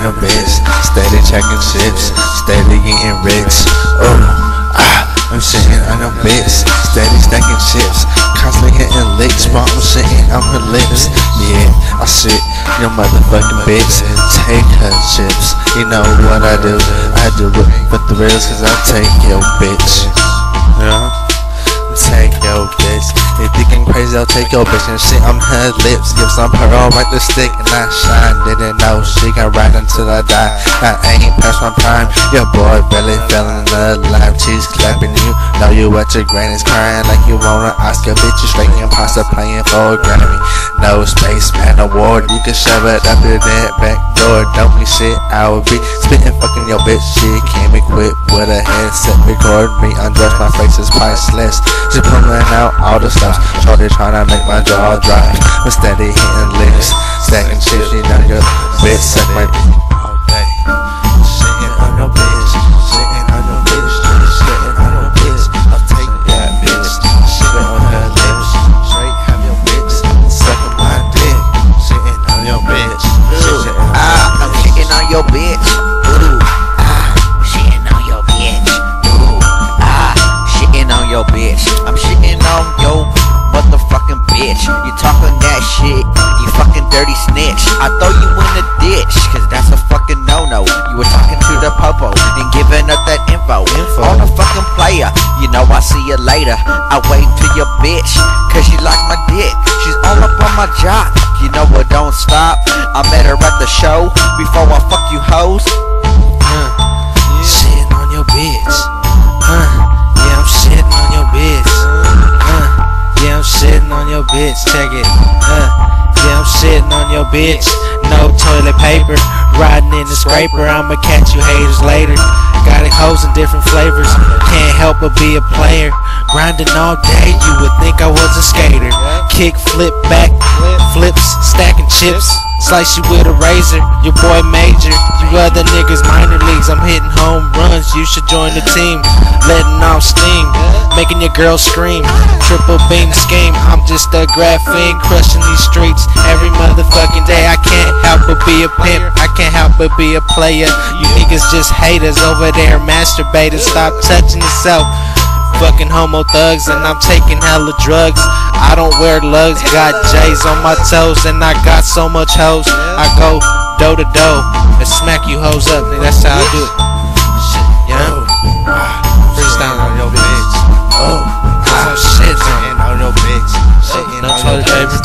your bitch. Steady checking shifts, steady getting rich. I'm sitting on your bitch, steady stacking chips, constantly hitting licks while I'm sitting on her lips. Yeah, I sit your motherfucking bitch, take her chips. You know what I do? I do it for the reals, cause I take your bitch. Take your bitch. They thinking crazy, I'll take your bitch and shit on her lips. Give some pearl right the stick and I shine. Didn't know she can ride until I die. I ain't past my prime. Your boy barely fell in love. She's clapping you. Know you at your granny's crying like you want an Oscar. Bitch, you straight imposter playing for a Grammy. No spaceman award. You can shove it up your dead back door. Don't be shit. I will be spitting fucking your bitch. She came equipped with a headset. Record me, undress, my face is priceless. Just pulling out all the stuff. Shorty tryna make my jaw dry. But steady hitting licks, stacking shit. She done your bitch, suck my all day. Sitting on your bitch, sitting on your bitch, sitting on your bitch. I'll take that bitch, sitting on her lips. Straight have your bitch, sucking my dick. Sitting on your bitch, I'm shitting on your bitch. Shitting on your bitch. Shitting on your bitch. I'm shitting on your motherfucking bitch. You talking that shit, you fucking dirty snitch. I throw you in the ditch, cause that's a fucking no-no. You were talking to the popo and giving up that info on a fucking player. You know I see you later. I wait to your bitch, cause she like my dick. She's all up on my jock. You know what, don't stop. I met her at the show before I fuck you hoes. Shitting on your bitch. Yeah, I'm shitting on your bitch. Yeah, I'm shitting on your bitch. Check it. Yeah, I'm shitting on your bitch. No toilet paper. Riding in the scraper. I'ma catch you haters later. Got it hoes in different flavors. Can't help but be a player. Grinding all day, you would think I was a skater. Kick, flip, back, flips, stacking chips. Slice you with a razor, your boy major. You other niggas minor leagues, I'm hitting home runs. You should join the team, letting off steam, making your girl scream. Triple beam scheme, I'm just a graphene, crushing these streets every motherfucking day. I can't help but be a pimp, I can't help but be a player. You niggas just haters over there masturbating, stop touching yourself. Fucking homo thugs and I'm taking hella drugs. I don't wear lugs, got J's on my toes and I got so much hoes. I go dough to dough and smack you hoes up, nigga. That's how I do it. Yeah. Freestyle on your bitch. Shitting on your bitch, No toilet paper.